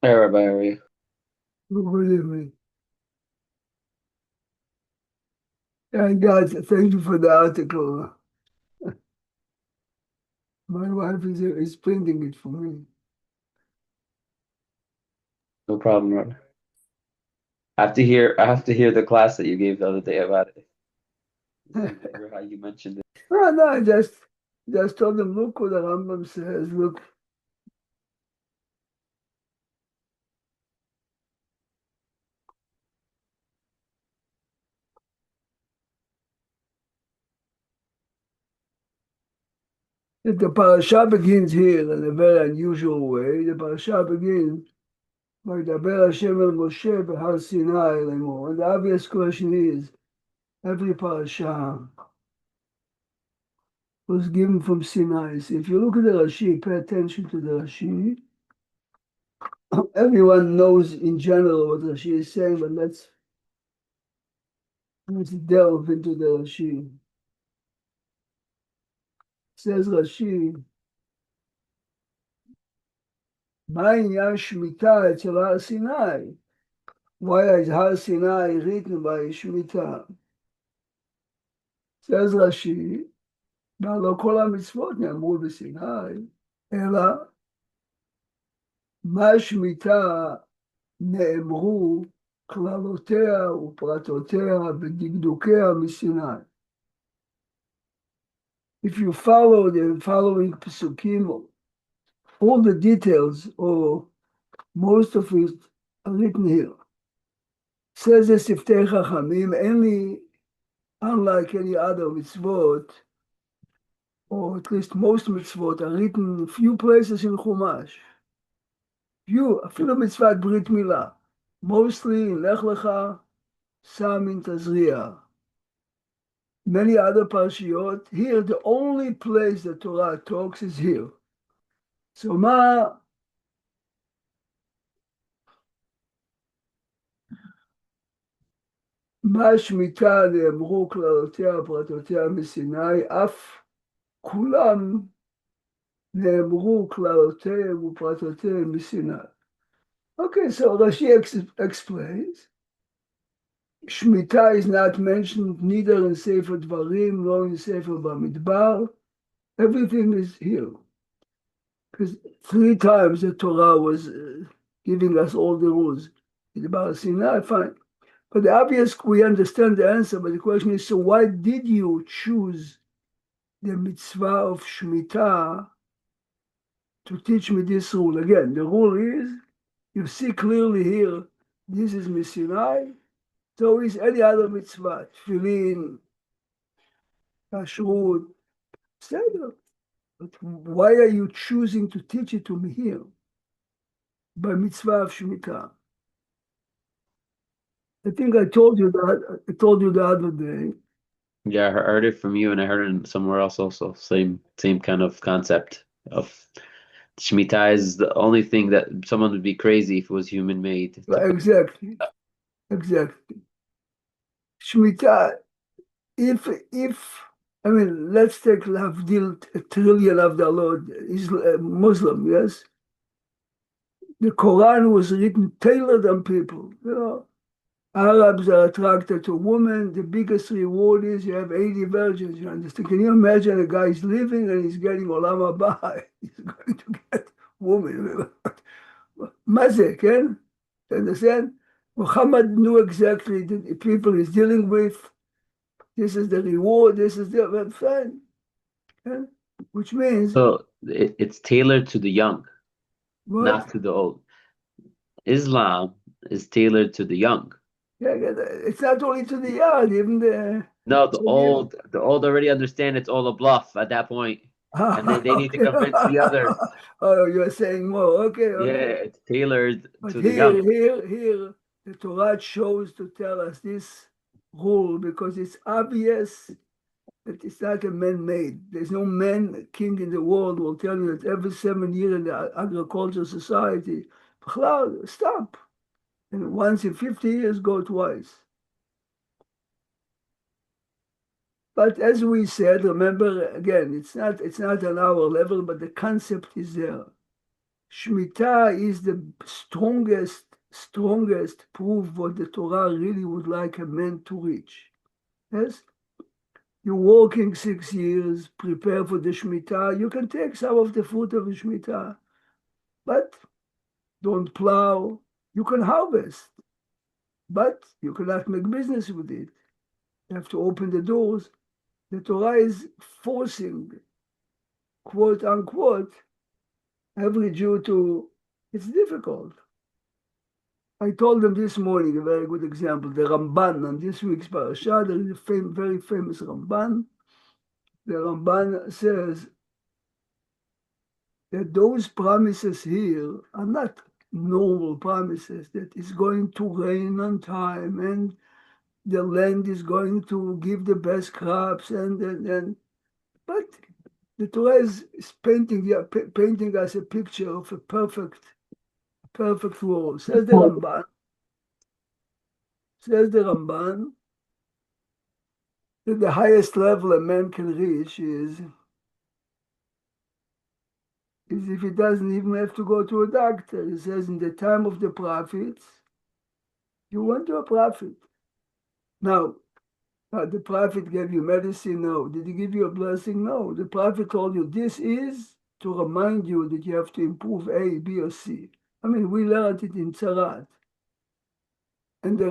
Hey, Rabbi, how are you? Good evening. And guys, thank you for the article. My wife is printing it for me. No problem, Rabbi. I have to hear the class that you gave the other day about it. I remember how you mentioned it. No, no, I just told them, look what the Rambam says. Look, if the parasha begins here in a very unusual way. The parasha begins by Daber Hashem el Moshe b'Har Sinai lemor. And the obvious question is, every parasha was given from Sinai. So if you look at the Rashi, pay attention to the Rashi. Everyone knows in general what Rashi is saying, but let's delve into the Rashi. Says Rashi, מה עניין שמיטה אצל הר סיני? Why is Har Sinai written by Shemitah? Says Rashi, לא כל המצוות נאמרו בסיני, אלא מה שמיטה נאמרו כללותיה ופרטותיה ודקדוקיה מסיני. If you follow the following psukim, all the details or most of it are written here. Says the Siftei Chachamim, only unlike any other mitzvot, or at least most mitzvot, are written in few places in Chumash. Few, אפילו מצוות ברית מילה. Mostly in Lech Lecha, some in Tazria. Many other parashiyot. Here, the only place the Torah talks is here. So מה שמיטה נאמרו כללותיה ופרטותיה מסיני, אף כולם נאמרו כללותיהם ופרטותיהם מסיני. Okay, so Rashi explains, Shemitah is not mentioned neither in Sefer Dvarim nor in Sefer Bamidbar. Everything is here. Because 3 times the Torah was giving us all the rules. In the Bar Sinai, fine. But the obvious, we understand the answer, but the question is, so why did you choose the mitzvah of Shemitah to teach me this rule? Again, the rule is, you see clearly here, this is Misinai, so is any other mitzvah, tefillin, kashrut, etc. But why are you choosing to teach it to me here by mitzvah of Shemitah? I think I told you that. I told you the other day. Yeah, I heard it from you and I heard it somewhere else also. Same kind of concept of Shemitah is the only thing that someone would be crazy if it was human made to put. Exactly, exactly. Shemitah. If I mean, let's take Lavdil, a trillion of the Lord, is Muslim, yes. The Quran was written tailored on people. Arabs are attracted to women. The biggest reward is you have 80 virgins. You understand? Can you imagine a guy is living and he's getting olam haba? He's going to get woman. Mazek, can you understand? Muhammad knew exactly the people he's dealing with. This is the reward. This is the fine. Yeah? Which means So it's tailored to the young, what? not to the old. Islam is tailored to the young. Yeah, yeah, it's not only to the young, even the No, you. the old already understand it's all a bluff at that point, and they need to Okay. convince the others. Oh, you're saying more. Okay, Yeah, okay. it's tailored But to the young. here, the Torah chose to tell us this rule because it's obvious that it's not a man-made. There's no man king in the world who will tell you that every 7 years in the agricultural society, stop. And once in 50 years, go twice. But as we said, remember again, it's not on our level, but the concept is there. Shemitah is the strongest proof what the Torah really would like a man to reach. Yes? You're working 6 years, prepare for the Shemitah. You can take some of the fruit of the Shemitah, but don't plow. You can harvest, but you cannot make business with it. You have to open the doors. The Torah is forcing, quote unquote, every Jew to, it's difficult. I told them this morning a very good example. The Ramban on this week's parasha, there is a very famous Ramban. The Ramban says that those promises here are not normal promises, that it's going to rain on time and the land is going to give the best crops but the Torah is painting us a picture of a perfect world. Says the Ramban that the highest level a man can reach is if he doesn't even have to go to a doctor. He says in the time of the prophets, you went to a prophet. Now, the prophet gave you medicine? No. Did he give you a blessing? No. The prophet told you this is to remind you that you have to improve A, B, or C. I mean, we learned it in Tzarat. And the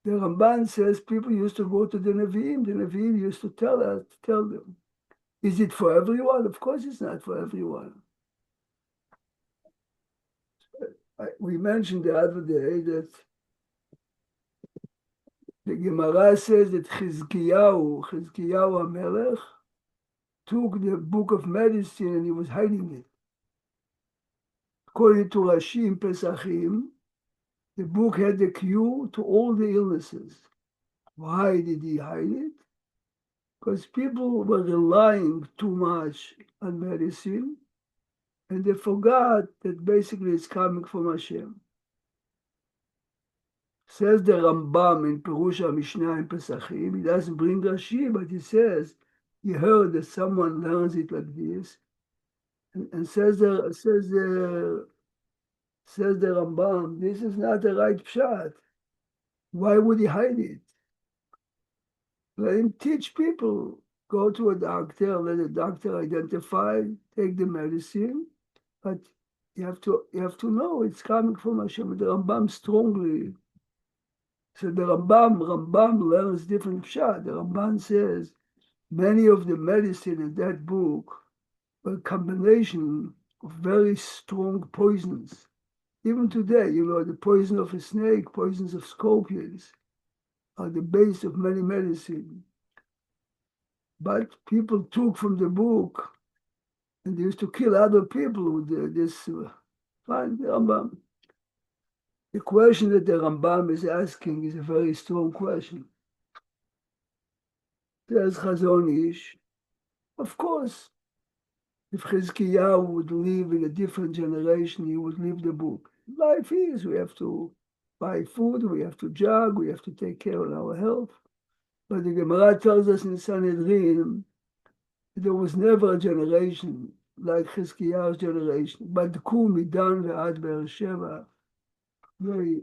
Ramban says people used to go to the Nevi'im. The Nevi'im used to tell them. Is it for everyone? Of course it's not for everyone. We mentioned the other day that the Gemara says that Chizkiyahu HaMelech, took the book of medicine and he was hiding it. According to Rashi in Pesachim, the book had the cure to all the illnesses. Why did he hide it? Because people were relying too much on medicine and they forgot that basically it's coming from Hashem. Says the Rambam in Perush HaMishnah in Pesachim, he doesn't bring Rashi, but he says he heard that someone learns it like this, and says the Rambam, this is not the right pshat. Why would he hide it? Let him teach people. Go to a doctor, let the doctor identify, take the medicine, but you have to know it's coming from Hashem. The Rambam strongly. So the Rambam learns different pshat. The Rambam says many of the medicine in that book were a combination of very strong poisons. Even today, the poison of a snake, poisons of scorpions are the base of many medicine. But people took from the book and they used to kill other people with this. Fine, the Rambam. The question that the Rambam is asking is a very strong question. Says Chazon Ish, of course, if Chizkiyahu would live in a different generation, he would leave the book. Life is, we have to buy food, we have to jog, we have to take care of our health. But the Gemara tells us in Sanhedrin, there was never a generation like Chizkiyahu's generation. But Midan ve'ad Be'ersheva, very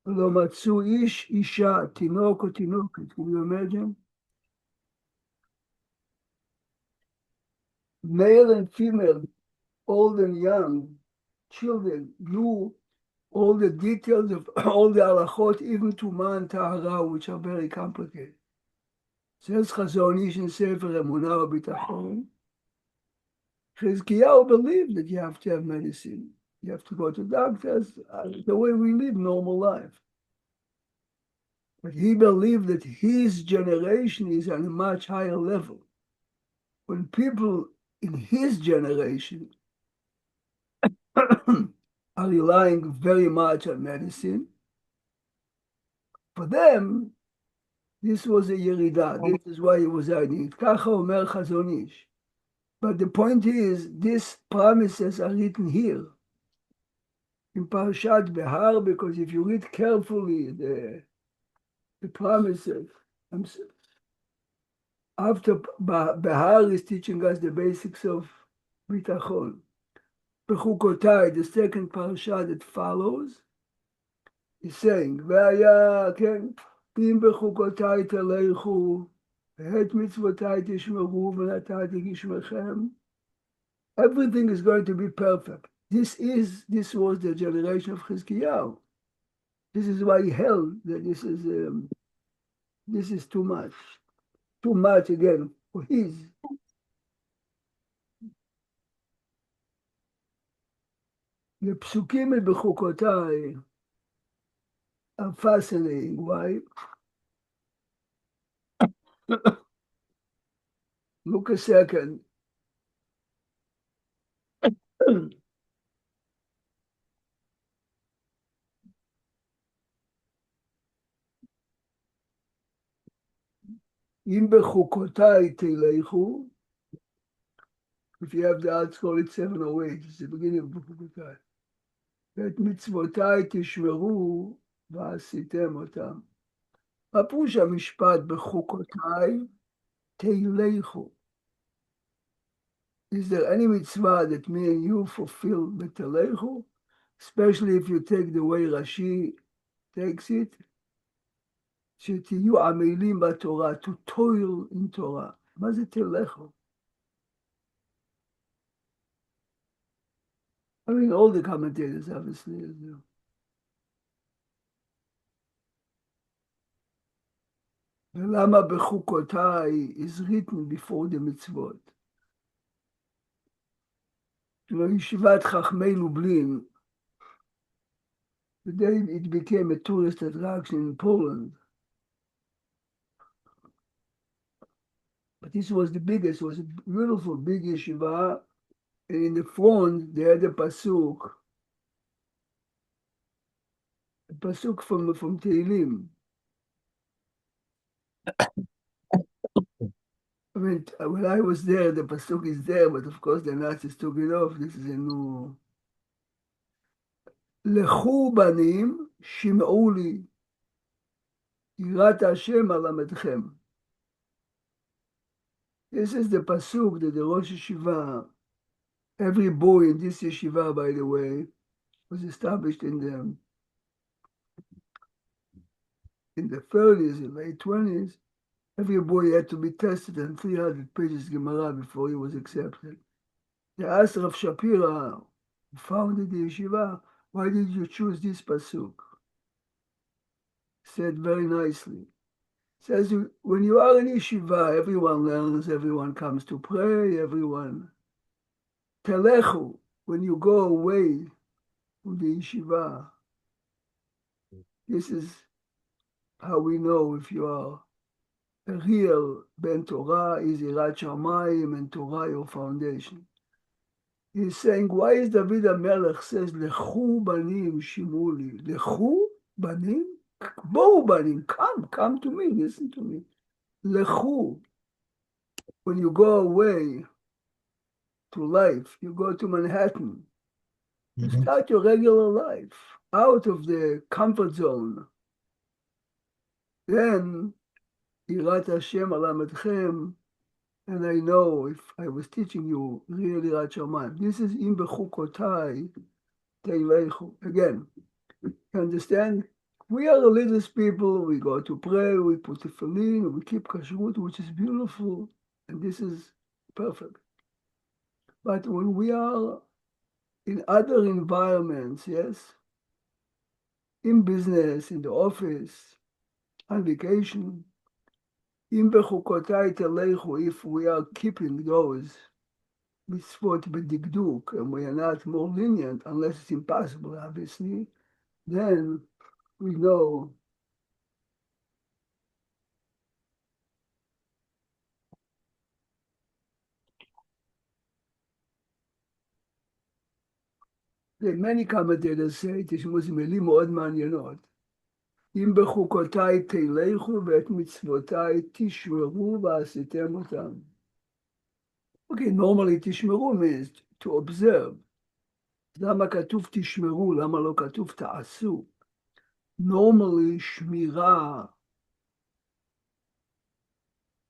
lo matzu ish, isha, tinok or tinoket. Can you imagine? Male and female, old and young, children knew all the details of all the halachot, even to man tahara, which are very complicated. Says Chazon Ish in Sefer Emunah B'Tachon, Chizkiyahu believed that you have to have medicine. You have to go to doctors, the way we live normal life. But he believed that his generation is on a much higher level. When people in his generation are relying very much on medicine, for them, this was a yerida. This is why he was hiding it. Kacha Omer Chazon Ish. But the point is, these promises are written here in Parashat Behar, because if you read carefully the promises, after Behar is teaching us the basics of bitachon. Bechukotai, the second parasha that follows, is saying, Vaya, ken, im bechukotai telechu, het mitzvotai tishmeru, v'natati gishmechem. Everything is going to be perfect. This was the generation of Chizkiyahu. This is why he held that this is too much. Too much again for his. The psukim in Bechukotai are fascinating. Why? Look a second. אם בחוקותיי תלכו, if you have the article, it's 708, it's the beginning of בחוקותיי. ואת מצוותיי תשמרו ועשיתם אותם. מה פירוש המשפט בחוקותיי תלכו? Is there any mitzvah that me and you fulfill betelechu? Especially if you take the way Rashi takes it, שתהיו עמלים בתורה, to toil in Torah. מה זה תלכו? I mean, all the commentators obviously. ולמה בחוקותיי is written before the mitzvot? ישיבת חכמי לובלין, the day it became a tourist attraction in Poland. But this was the biggest, it was a beautiful big yeshiva, and in the front they had a pasuk from Tehillim. I mean, when I was there, the pasuk is there, but of course the Nazis took it off. This is a new. לכו בנים, שמעו לי, יראת השם אלמדכם. This is the pasuk that the Rosh Yeshiva, every boy in this yeshiva, by the way, was established in the 30s and late 20s. Every boy had to be tested on 300 pages Gemara before he was accepted. They asked Rav Shapira, who founded the yeshiva, why did you choose this pasuk? Said very nicely. Says, when you are in yeshiva, everyone learns, everyone comes to pray, everyone. Telechu, when you go away from the yeshiva, this is how we know if you are a real Ben Torah, is Yirat Shamayim, and Torah your foundation. He's saying, why is David HaMelech says, Lechu banim shimuli. Lechu banim? Bo banim, come to me, listen to me. Lechu. When you go away to life, you go to Manhattan, you start your regular life, out of the comfort zone. Then, Yirat Hashem alamadchem, and I know if I was teaching you really Yirat Shamayim. This is im bechukotai teilechu. Again, you understand? We are religious people. We go to pray. We put the tefillin. We keep kashrut, which is beautiful, and this is perfect. But when we are in other environments, yes, in business, in the office, on vacation, im bechukotai telechu, if we are keeping those mitzvot b'dikduk, and we are not more lenient, unless it's impossible, obviously, then we know that many commentators say, תשמעו, זה מילים מאוד מעניינות. אם בחוקותיי תלכו ואת מצוותיי תשמרו ועשיתם אותם. Okay, normally תשמרו means to observe. למה כתוב תשמרו? למה לא כתוב תעשו? Normally שמירה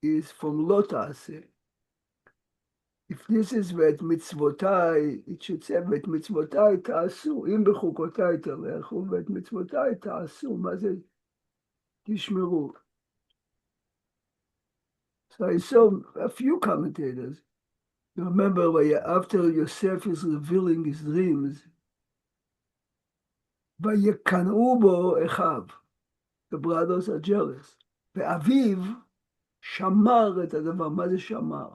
is from לא תעשה. if this is ואת מצוותיי, it should say ואת מצוותיי תעשו, אם בחוקותיי תלכו ואת מצוותיי תעשו, מה זה תשמרו? So I saw a few commentators. You remember after Yosef is revealing his dreams, ויקנאו בו אחיו, the brothers are jealous, ואביו שמר את הדבר, מה זה שמר?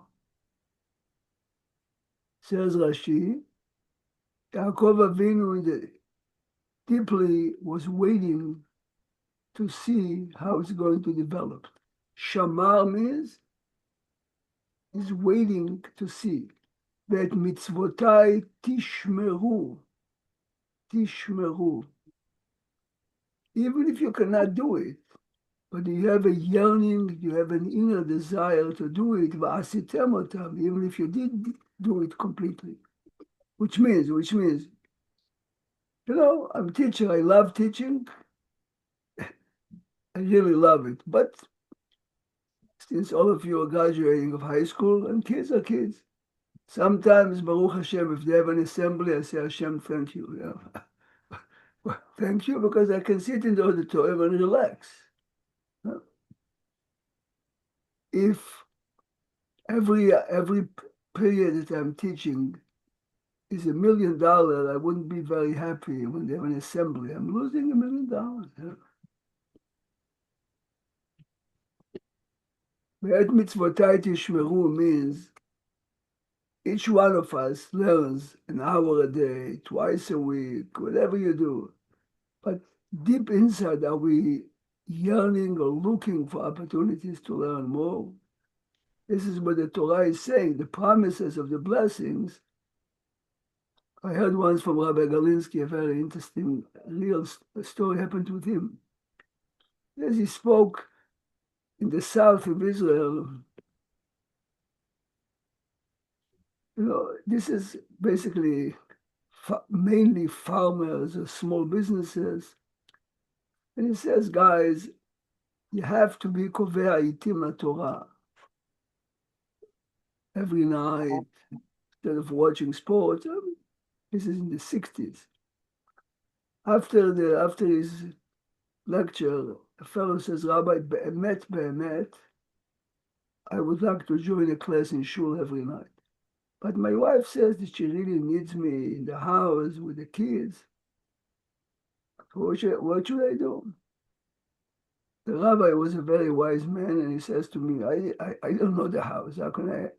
Says Rashi, Yaakov Avinu deeply was waiting to see how it's going to develop. Shamar means he's waiting to see. ואת מצוותיי תשמרו. Tishmeru. Even if you cannot do it, but you have a yearning, you have an inner desire to do it, va'asitem otam, even if you did do it completely. Which means, you know, I'm a teacher, I love teaching. I really love it. But since all of you are graduating of high school, and kids are kids, sometimes, Baruch Hashem, if they have an assembly, I say, Hashem, thank you. Yeah. Well, thank you, because I can sit in the auditorium and relax. If every period that I'm teaching is $1 million, I wouldn't be very happy when they have an assembly. I'm losing $1 million. Ve'et mitzvotai tishmeru means each one of us learns an hour a day, twice a week, whatever you do. But deep inside, are we yearning or looking for opportunities to learn more? This is what the Torah is saying, the promises of the blessings. I heard once from Rabbi Galinsky, a very interesting, real story happened with him. As he spoke in the south of Israel, you know, this is basically mainly farmers or small businesses. And he says, guys, you have to be kovea itim Torah every night instead of watching sports. This is in the 60s. After his lecture, a fellow says, Rabbi, be'emet, I would like to join a class in shul every night. But my wife says that she really needs me in the house with the kids. What should I do? The rabbi was a very wise man, and he says to me, I don't know the house. How can I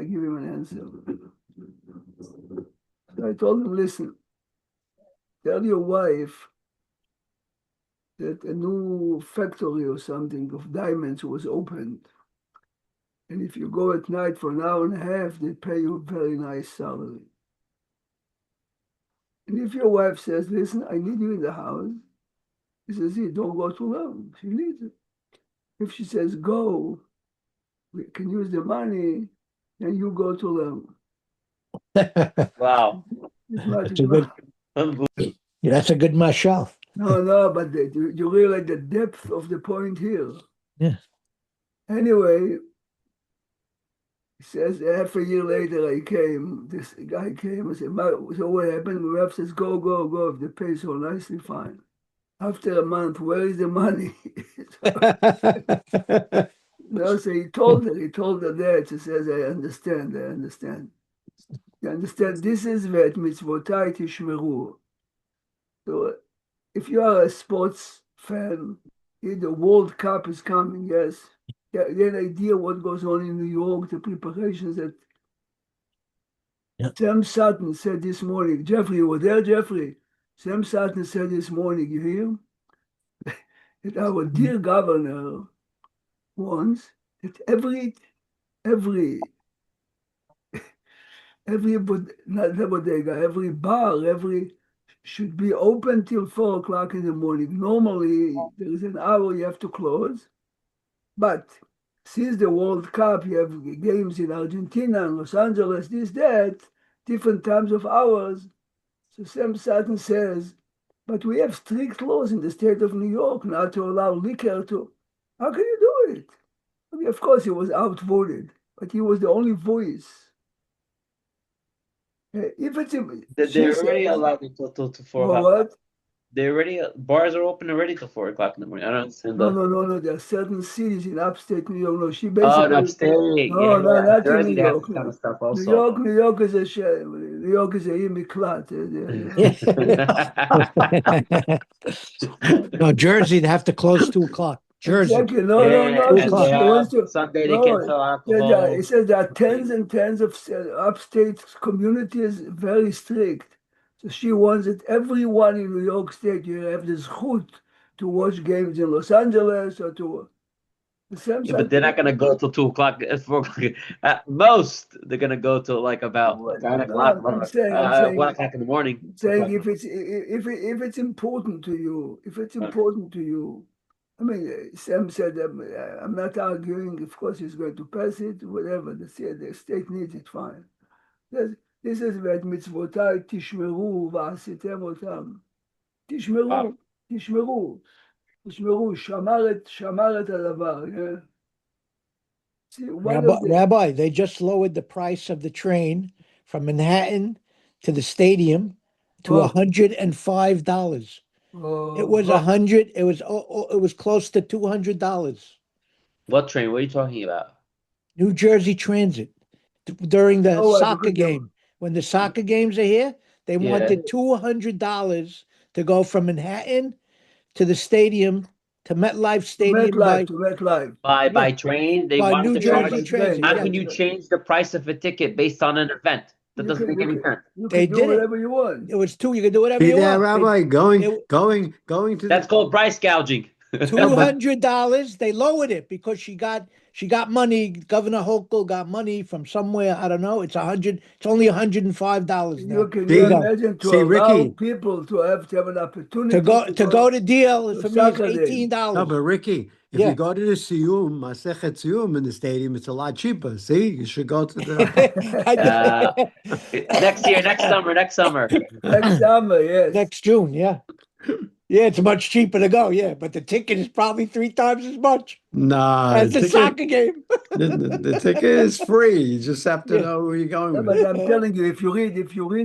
give him an answer? So I told him, listen, tell your wife that a new factory or something of diamonds was opened. And if you go at night for an hour and a half, they pay you a very nice salary. And if your wife says, listen, I need you in the house, he says, don't go too long. She needs it. If she says, go, we can use the money, then you go to learn. Wow. That's a good mashal. No, but you realize the depth of the point here. Yeah. Anyway, he says, half a year later, this guy came and said, so what happened? My wife says, go. If they pay so nicely, fine. After a month, where is the money? So he told her that. She says, I understand. You understand? This is Ve'et mitzvotai tishmeru. So if you are a sports fan, the World Cup is coming, yes. You have an idea what goes on in New York, the preparations that Sam Sutton said this morning. Jeffrey, you were there, Jeffrey? Sam Sutton said this morning, you hear? That our dear governor wants that every bar, should be open till 4 o'clock in the morning. Normally, there is an hour you have to close. But since the World Cup, you have games in Argentina and Los Angeles, that, different times of hours. So Sam Sutton says, but we have strict laws in the state of New York not to allow liquor to. How can you do it? I mean, of course, he was outvoted, but he was the only voice. If it's, she They're already says, allowed till 4 o'clock. what? They already bars are open already till 4 o'clock in the morning. I don't understand No, the. no, no, no. There are certain cities in upstate New York. No, she Oh, in basically, upstate, no, yeah, no, yeah. not in New Jersey, they have York. this kind of stuff New also. York, New York is a New York is a imiklat. No, Jersey, they have to close 2 o'clock. Jersey. Exactly. No, no, Yeah, no. 2 and they She o'clock. wants have to. Sunday they No, can't sell it alcohol. says there are tens and tens of upstate communities very strict. So she wants that everyone in New York State you have this chut to watch games in Los Angeles or to the same Yeah, but side. they're not gonna go till 2 o'clock, 4 o'clock. At most, they're gonna go till like about Well, 9 o'clock, no, I'm saying, 1 o'clock in the morning. saying if it's important to you, if it's important to you, I mean, Sam said, I'm not arguing. Of course, he's going to pass it, whatever. The state needs it, fine. This is ואת מצוותיי תשמרו ועשיתם אותם. Wow. תשמרו, תשמרו, תשמרו, שמר את הדבר. Yeah? See, one of the, Rabbi, they just lowered the price of the train from Manhattan to the stadium to oh, $105. It was oh, 100. It was close to $200. What train? What are you talking about? New Jersey Transit during the oh, soccer because game. When the soccer games are here, they Yeah. wanted $200 to go from Manhattan to the stadium to MetLife Stadium by to MetLife. yeah, By train, they by wanted New to Yeah, Jersey by charge. train, Transit. How Yeah, can you change the price of a ticket based on an event? That doesn't make any sense. you they can do did it. whatever you want. It was two. You could do whatever See you there, want. Rabbi, going it- to That's the called price gouging. $200. They lowered it because she got money. Governor Hochul got money from somewhere. I don't know. It's 100. It's only $105 now Can you to see, go. imagine to see, allow Ricky. people to have an opportunity To go to deal to for me is soccer game? No, but $18. Ricky, if you Yeah. go to the Siyum, Masechet Siyum in the stadium, it's a lot cheaper. See, you should go to the. Next summer, next summer. Next summer, yes. Next June, yeah. Yeah, it's much cheaper to go, yeah, but the ticket is probably 3 times as much Nah, as the soccer game. the ticket is free. You just have to Yeah. know who you're going Yeah, with. but I'm telling you, if you read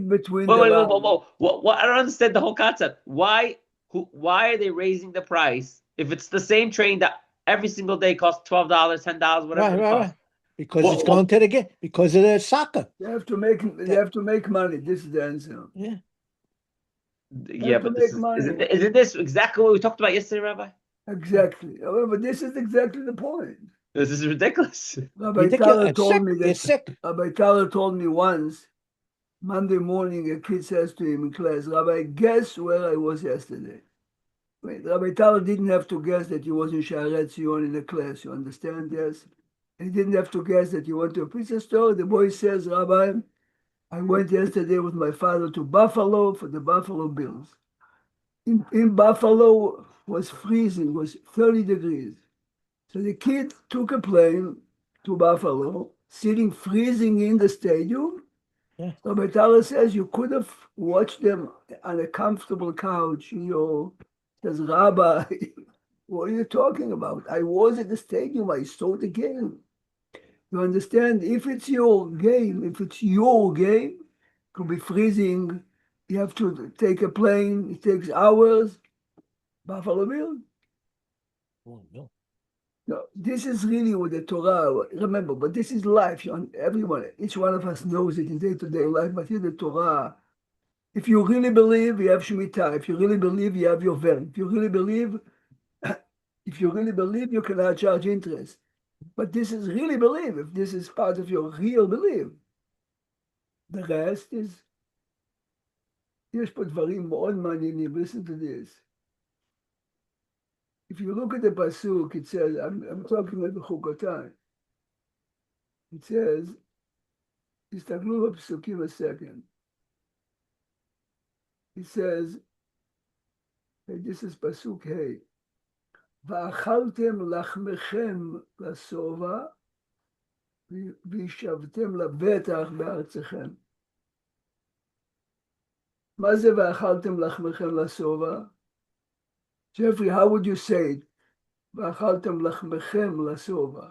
between Whoa, the wait, whoa, whoa, lines, whoa. What? I don't understand the whole concept. Why are they raising the price if it's the same train that every single day costs $12, $10, whatever it costs? Because What- it's what- going to the game, because of the soccer. you have to make money. This is the answer. Yeah. Yeah, to but this make money. isn't this exactly what we talked about yesterday, Rabbi? Exactly. However, this is exactly the point. This is ridiculous. Rabbi Tyler It's told sick. me It's that. sick. Rabbi Tyler told me once, Monday morning, a kid says to him in class, Rabbi, guess where I was yesterday? Wait, Rabbi Tyler didn't have to guess that he was in Sharet Zion in the class. You understand? Yes. He didn't have to guess that he went to a pizza store. The boy says, Rabbi, I went yesterday with my father to Buffalo for the Buffalo Bills. In Buffalo was freezing, was 30 degrees. So the kid took a plane to Buffalo, sitting freezing in the stadium. Yeah. So Betala says you could have watched them on a comfortable couch. Says, Rabbi, what are you talking about? I was at the stadium. I saw the game. You understand? If it's your game, it could be freezing. You have to take a plane. It takes hours. Buffalo Bills. Oh, no. No, this is really what the Torah, remember, but this is life. Everyone, each one of us knows it in day-to-day life, but here the Torah, if you really believe, you have Shemitah. If you really believe, you have your verb. If you really believe, you cannot charge interest. But this is really believe, if this is part of your real belief. The rest is, יש פה דברים מאוד מעניינים, listen to this. If you look at the pasuk, it says, I'm talking about Chukotai. It says, תסתכלו בפסוקים a second. It says, this is pasuk hey, ואכלתם לחמכם לשובע, וישבתם לבטח בארצכם. מה זה ואכלתם לחמכם לשובע? Jeffrey, how would you say it? ואכלתם לחמכם לשובע.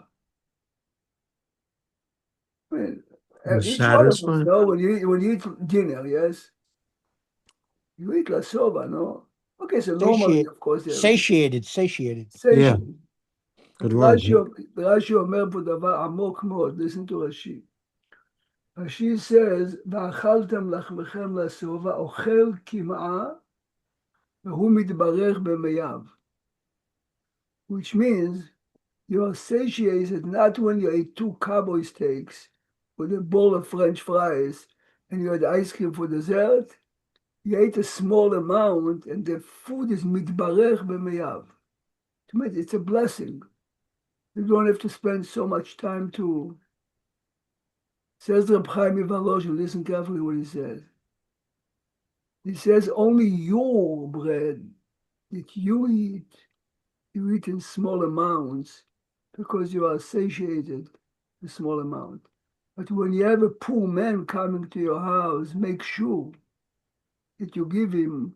Each one of us, satisfying. no? When you eat dinner, yes, you eat lasova, no? Okay, so normally, of course, satiated. Yeah, satiated. good word. Yeah. רש"י אומר פה דבר עמוק מאוד, listen to רש"י. רש"י says, ואכלתם לחמכם לשובע, אוכל קמעה, והוא מתברך במימיו. Which means you are satiated not when you ate 2 cowboy steaks with a bowl of French fries and you had ice cream for dessert. You ate a small amount and the food is mitbarech b'meyav. To me, it's a blessing. You don't have to spend so much time to. Says Reb Chaim Ivaloshin, listen carefully what he says. He says only your bread that you eat in small amounts because you are satiated with small amount. But when you have a poor man coming to your house, make sure that you give him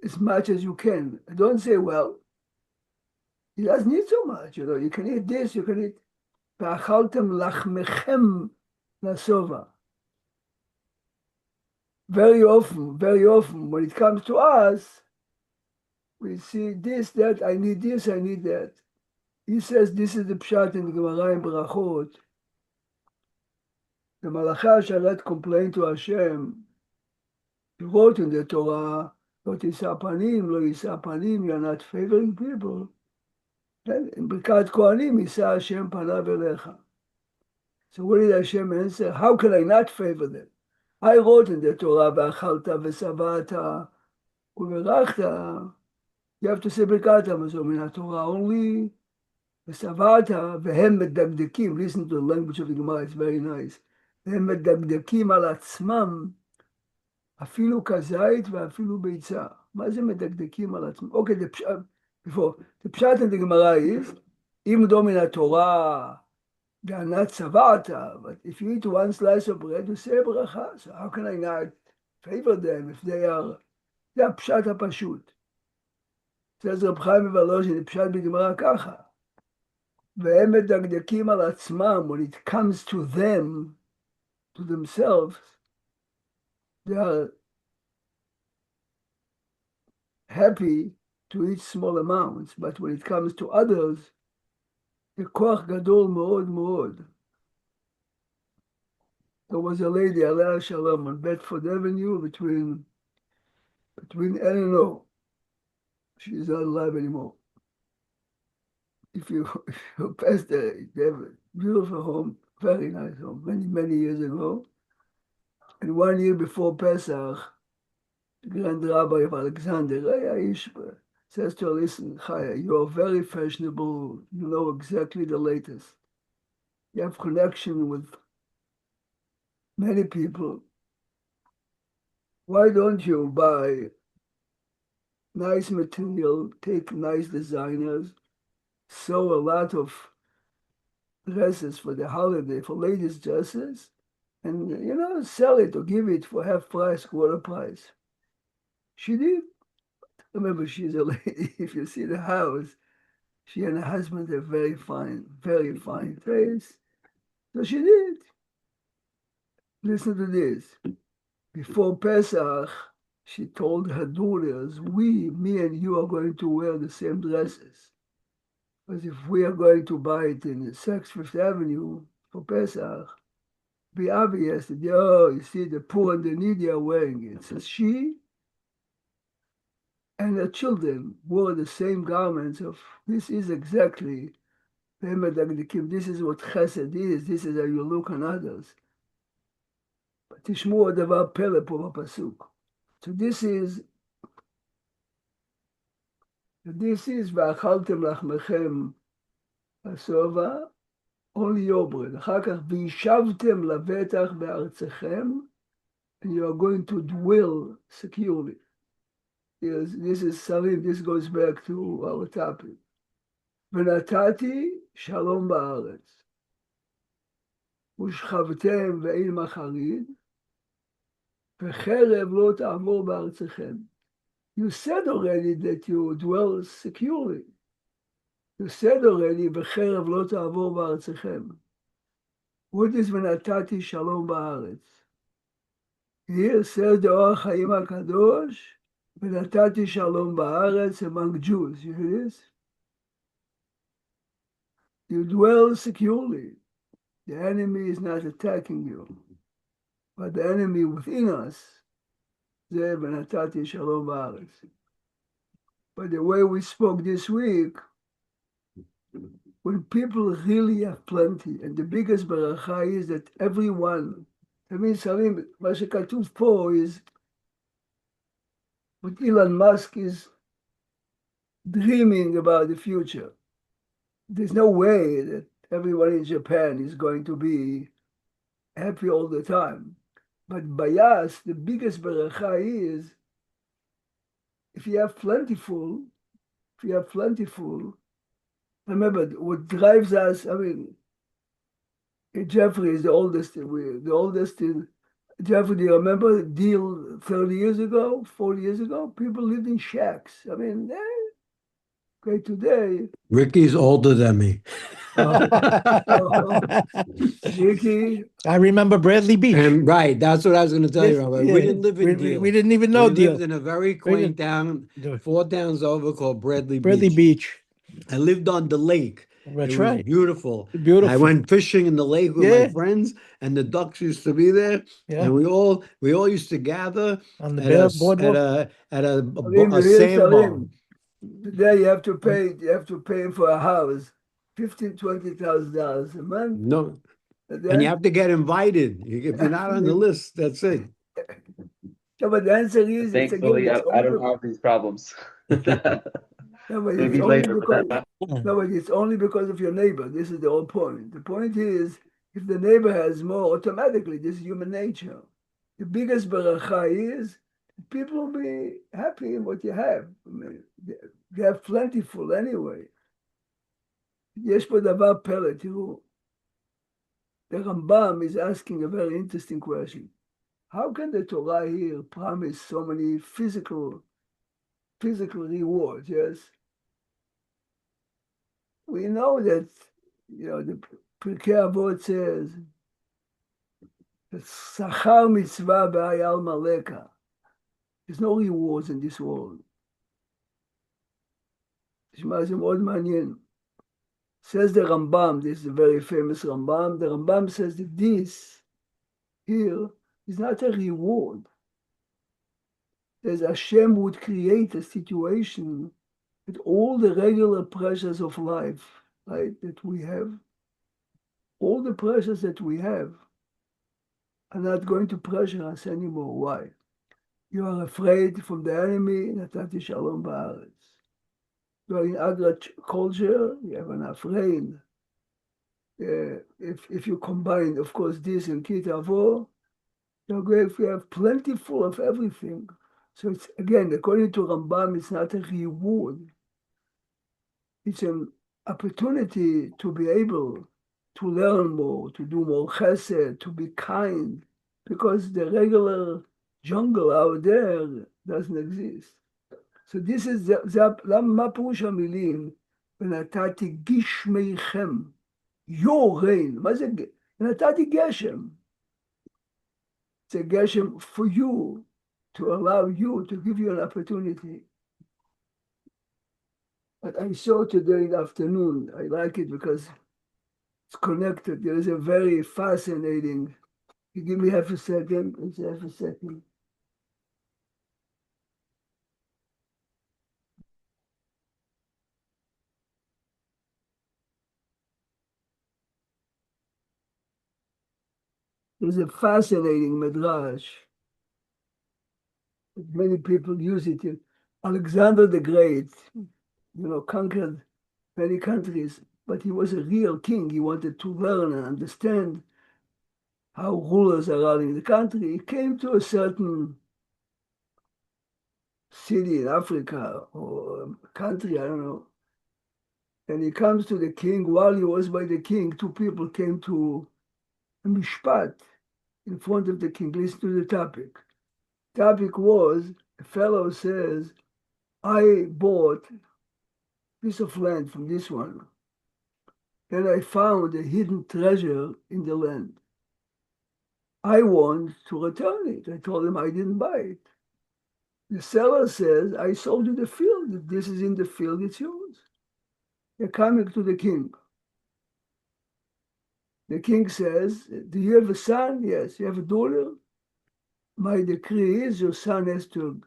as much as you can. Don't say, well, he doesn't need so much, you can eat this, you can eat. ואכלתם לחמכם לשובע. Very often, when it comes to us, we see this, that, I need this, I need that. He says this is the pshat in the Gemara in Brachot. The Malacha Sharet complained to Hashem. He wrote in the Torah, Lo tisa panim, lo yisa panim, you are not favoring people. And in Birkat Kohanim, Yisa Hashem panav elecha. So what did Hashem answer? How can I not favor them? I wrote in the Torah, V'achalta v'savata u'verachta. You have to say Birkat Hamazon in the Torah only. V'savata v'hem medagdekim. Listen to the language of the Gemara, it's very nice. והם מדקדקים על עצמם, אפילו כזית ואפילו ביצה. מה זה מדקדקים על עצמם? Okay, the pshat in the Gemara is, אם לא מן התורה, not savata, but if you eat one slice of bread, you say bracha. So how can I not favor them if they are, זה הפשט הפשוט. says רב חיים מוולוז'ין, פשט בגמרא ככה. והם מדקדקים על עצמם, when it comes to them, to themselves, they are happy to eat small amounts, but when it comes to others, the koach gadol מאוד מאוד. There was a lady, Alea Shalom, on Bedford Avenue between N and O. She's not alive anymore. If you pass there, they have a beautiful home, very nice home, many years ago. And 1 year before Pesach, the Grand Rabbi of Alexander, says to her, listen, Chaya, you are very fashionable. You know exactly the latest. You have connection with many people. Why don't you buy nice material, take nice designers, sew a lot of dresses for the holiday, for ladies' dresses, and, sell it or give it for half price, quarter price. She did. Remember, she's a lady. If you see the house, she and her husband have very fine face. So she did. Listen to this. Before Pesach, she told her daughters, me and you are going to wear the same dresses. Because if we are going to buy it in Saks Fifth Avenue for Pesach, be obvious that, you see, the poor and the needy are wearing it. So she and her children wore the same garments this is exactly, this is what chesed is, this is how you look on others. But תשמעו הדבר פלא פה בפסוק. So this is ואכלתם לחמכם השובע, only your bread. אחר כך וישבתם לבטח בארצכם, and you are going to dwell securely. Yes, this is Salim, this goes back to our topic. ונתתי שלום בארץ. ושכבתם ואין מחריד, וחרב לא תעבור בארצכם. You said already that you dwell securely. You said already, וחרב לא תעבור בארצכם. What is Venatati Shalom Ba'aretz? Here says the Or Chaim HaKadosh, Venatati Shalom Ba'aretz among Jews. You hear this? You dwell securely. The enemy is not attacking you. But the enemy within us, Zeh Venatati Shalom Ba'aretz. By the way we spoke this week, when people really have plenty, and the biggest baracha is that everyone, I mean, Salim, מה שכתוב פה is, what Elon Musk is dreaming about the future. There's no way that everyone in Japan is going to be happy all the time. But by us, the biggest baracha is, if you have plentiful, remember, what drives us, I mean, Jeffrey is the oldest. Jeffrey, do you remember the deal 30 years ago, 40 years ago? People lived in shacks. I mean, okay, today. Ricky's older than me. Ricky. I remember Bradley Beach. And right, that's what I was going to tell you, Yes, Rabbi. yeah, We didn't live in Deal. we didn't even know We Deal. lived in a very quaint town, 4 towns over, called Bradley Bradley Beach. Beach. I lived on the lake. That's It was right. beautiful. Beautiful. I went fishing in the lake with Yeah. my friends, and the ducks used to be there. Yeah. And we all used to gather On the at boardwalk. a sandbar. Today you have to pay for a house, $15,000-$20,000 a month. No, And and you have to get invited. If you're not on the list, that's it. Yeah, but the answer is, it's Thankfully, again, I don't have these problems. no, but Maybe it's only later, but because, that, no, but it's only because of your neighbor. This is the whole point. The point is, if the neighbor has more, automatically, this is human nature. The biggest baracha is people will be happy in what you have. I mean, they have plentiful anyway. יש פה דבר פלא, תראו. The Rambam is asking a very interesting question. How can the Torah here promise so many physical rewards? Yes, we know that, the Pirkei Avot says that Sachar mitzvah b'ayal maleka. There's no rewards in this world. תשמע, זה מאוד מעניין. Says the Rambam, this is a very famous Rambam, the Rambam says that this here is not a reward. As Hashem would create a situation that all the regular pressures of life, right, that we have, all the pressures that we have are not going to pressure us anymore. Why? You are afraid from the enemy, Natati Shalom Ba'aretz. You are in agriculture, you have enough rain. If you combine, of course, this and Kitavo, you're great if you have plentiful of everything. So it's, again, according to Rambam, it's not a reward. It's an opportunity to be able to learn more, to do more chesed, to be kind, because the regular jungle out there doesn't exist. So this is, מה פירוש המילים? ונתתי גשמיכם, your rain. מה זה? ונתתי גשם. It's a geshem for you, to allow you, to give you an opportunity. But I saw today in the afternoon, I like it because it's connected. There is a very fascinating, you give me half a second, it's half a second. There's a fascinating midrash. Many people use it. Alexander the Great, conquered many countries, but he was a real king. He wanted to learn and understand how rulers are running the country. He came to a certain city in Africa or country, I don't know. And he comes to the king. While he was by the king, two people came to a mishpat in front of the king. Listen to the topic. Topic was, a fellow says, I bought a piece of land from this one. and I found a hidden treasure in the land. I want to return it. I told him I didn't buy it. The seller says, I sold you the field. If this is in the field, it's yours. They're coming to the king. The king says, do you have a son? Yes. You have a daughter? My decree is your son has to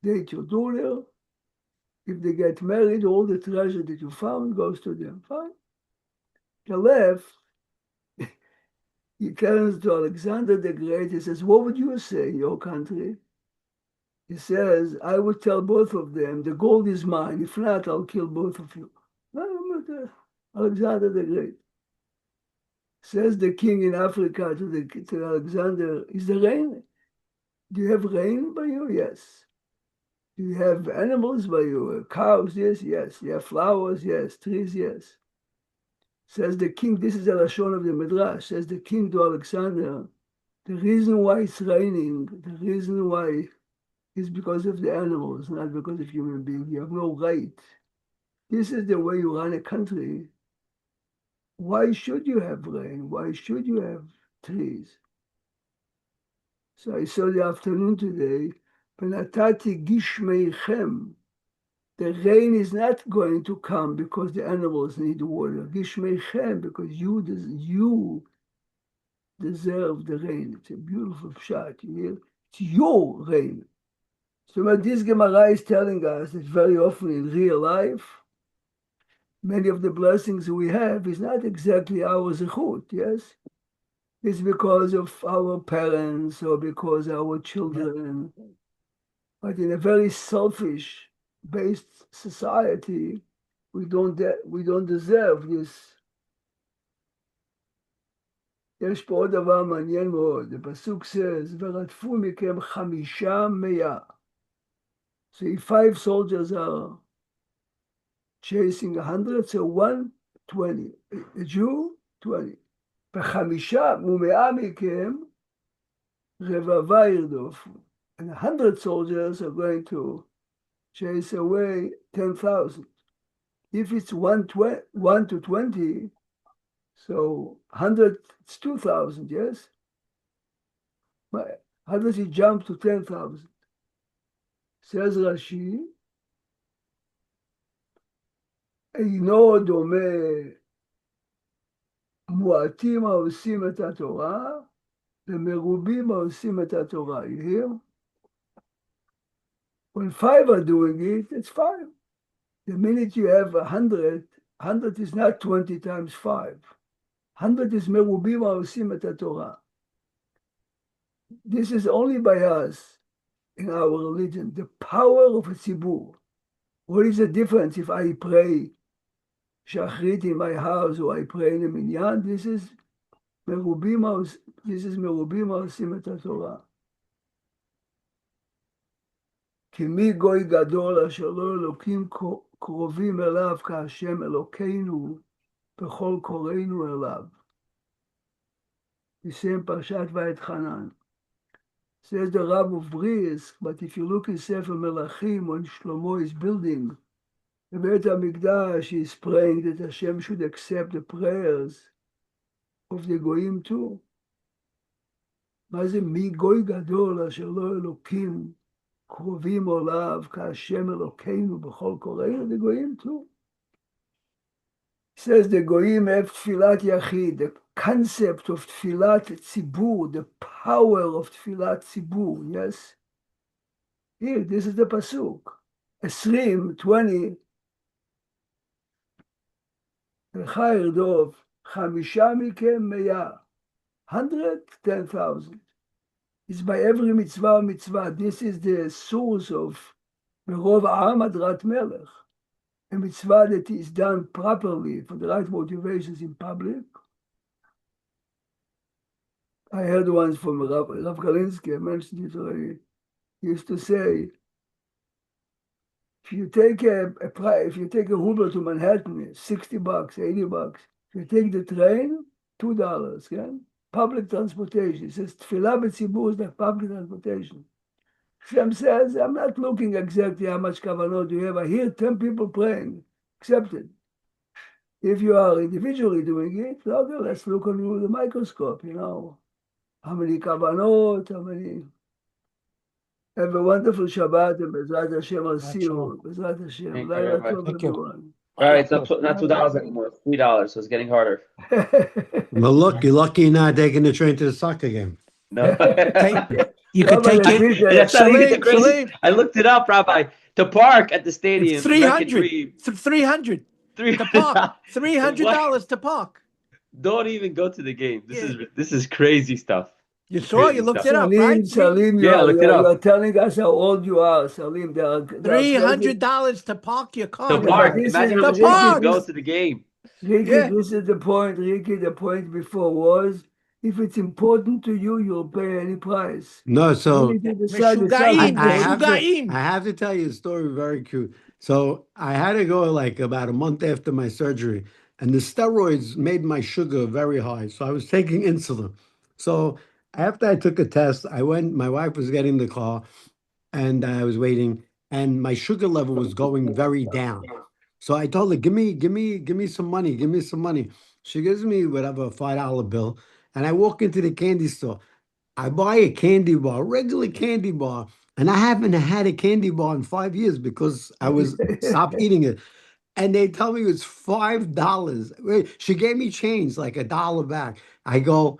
date your daughter. If they get married, all the treasure that you found goes to them. Fine. He left. He turns to Alexander the Great. He says, what would you say in your country? He says, I would tell both of them, the gold is mine. If not, I'll kill both of you. Alexander the Great. Says the king in Africa to Alexander, is there rain? Do you have rain by you? Yes. Do you have animals by you? Cows? Yes, yes. You have flowers? Yes. Trees? Yes. Says the king, this is the Lashon of the Midrash, says the king to Alexander, the reason why it's raining, the reason why is because of the animals, not because of human beings. You have no right. This is the way you run a country. Why should you have rain? Why should you have trees? So I saw the afternoon today, Penatati Gishmeichem. The rain is not going to come because the animals need water. Gishmeichem, because you deserve the rain. It's a beautiful shot. You hear? It's your rain. So what this Gemara is telling us that very often in real life, many of the blessings we have is not exactly our zechut, yes? It's because of our parents or because our children. But in a very selfish-based society, we don't deserve this. יש פה עוד דבר מעניין מאוד. הפסוק says, ורדפו מכם 500. So if 5 soldiers are chasing 100, so 120. A Jew, 20. ו5 ומאה מכם רבבה ירדופו. And 100 soldiers are going to chase away 10,000. If it's 1 to 20, so 100, it's 2,000, yes? But how does he jump to 10,000? Says Rashi, אינו דומה מועטים העושים את התורה למרובים העושים את התורה. You hear? When 5 are doing it, it's 5. The minute you have 100, 100 is not 20 times 5. 100 is merubim ha'osim et HaTorah. This is only by us in our religion, the power of a tzibur. What is the difference if I pray shachrit in my house or I pray in a minyan? This is merubim ha'osim et HaTorah. כי מי גוי גדול אשר לא אלוקים קרובים אליו כהשם אלוקינו בכל קוראינו אליו. מסיים פרשת ואתחנן. Says the Rav of Brisk, but if you look in Sefer Melachim when Shlomo is building, the Beit HaMikdash is praying that Hashem should accept the prayers of the goyim too. מה זה מי גוי גדול אשר לא אלוקים קרובים אליו כהשם אלוקינו בכל קוראינו, the goyim too. Says the goyim have tfilat yachid, the concept of tfilat tzibur, the power of tfilat tzibur, yes? Here, this is the pasuk. 20, לך ירדוף 5 מכם 100, 100, 10,000. It's by every mitzvah. This is the source of Merov Ha'am Adrat Melech. A mitzvah that is done properly for the right motivations in public. I heard once from Rav Galinsky, I mentioned it already. He used to say, if you take a Uber to Manhattan, $60, $80. If you take the train, $2, yeah? Public transportation. He says, Tfilah b'tzibur is like public transportation. Hashem says, I'm not looking exactly how much kavanot you have. I hear 10 people praying. Accepted. If you are individually doing it, okay, let's look under the microscope, How many kavanot, how many. Have a wonderful Shabbat and Bezrat Hashem, I'll see you. Bezrat Hashem. Thank you, Laila Rabbi. Tov, Thank you. everyone. All right, it's not $2 anymore. It's $3, so it's getting harder. Well, look, you're lucky you're not taking the train to the soccer game. No. You could take it. That's not even the Salim, crazy. Salim. I looked it up, Rabbi. To park at the stadium. It's 300. 300 to park. $300 to park. Don't even go to the game. This is crazy stuff. You saw? You looked it up, right? Salim, Yeah, I looked it up. you're telling us how old you are, Salim. $300 to park your car. To park. this is Imagine the how people park. go to the game. Ricky, Yeah. this is the point, Ricky. The point before was, if it's important to you, you'll pay any price. No, so You need to decide it's Meshugaim. not I important. have Meshugaim. I have to tell you a story very cute. So I had to go like about a month after my surgery, and the steroids made my sugar very high. So I was taking insulin. So after I took a test, I went, my wife was getting the car, and I was waiting, and my sugar level was going very down. So I told her, give me some money, give me some money. She gives me whatever, a $5 bill. And I walk into the candy store. I buy a candy bar, regular candy bar, and I haven't had a candy bar in 5 years because I was stopped eating it. And they tell me it's $5. Wait, she gave me change, like $1 back. I go,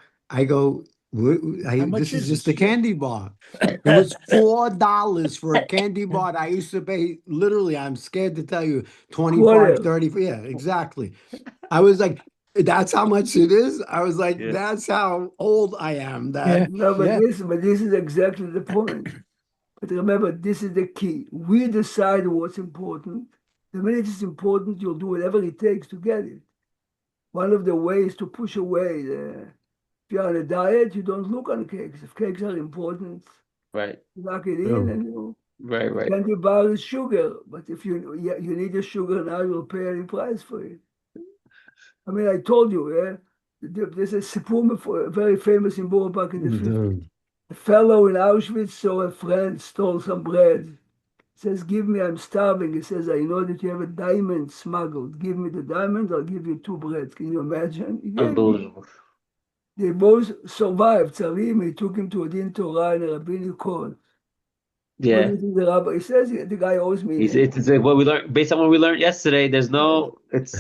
much this is is just this? a candy bar. It was $4 for a candy bar that I used to pay, literally, I'm scared to tell you, 25, Quarter. 30, yeah, exactly. I was like, that's how much it is? I was like, Yeah. that's how old I am. Yeah. That No, but Yeah. this is exactly the point. But remember, this is the key. We decide what's important. The minute it's important, you'll do whatever it takes to get it. One of the ways to push away if you're on a diet, you don't look on cakes. If cakes are important, Right. you knock it in Yeah. and you Right. candy bar is sugar. But if you need the sugar now, you'll pay any price for it. I mean, I told you, there's a Sipur, very famous in Borough in the 50s. A fellow in Auschwitz saw a friend stole some bread. Says, give me, I'm starving. He says, I know that you have a diamond smuggled. Give me the diamond, I'll give you 2 breads. Can you imagine? He gave him. Unbelievable. They both survived. Salim, he took him to a din Torah in a rabbinic court. What Yeah. do you think the rabbi? He says, the guy owes me. It's what we learned based on what we learned yesterday. There's no it's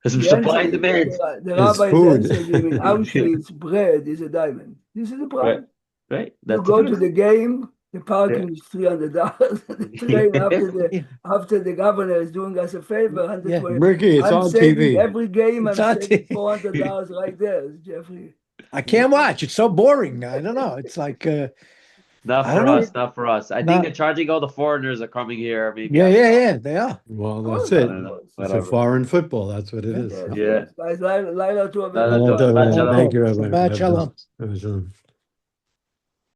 The supply answer- and demand. The It's rabbi food. answered him in Auschwitz, bread is a diamond. This is the price. Right. Right. You That's go the to truth. the game, the parking is $300. The train Yeah. after the governor is doing us a favor, Yeah. 120. Ricky, it's I'm on saving TV. every game. It's I'm on saving TV. $400 right there, Jeffrey. I can't watch. It's so boring. I don't know. It's like, Not I for don't know. us, not for us. I think Not- they're charging all the foreigners are coming here. Maybe yeah, they are. Well, Of that's course, it. I don't know. It's a Whatever. foreign football. That's what it is. Yes, Yeah. yes. Guys, Laila Tov, Laila everyone. Tov. Shabbat shalom. Thank you, Rabbi. Shabbat shalom. Shabbat shalom.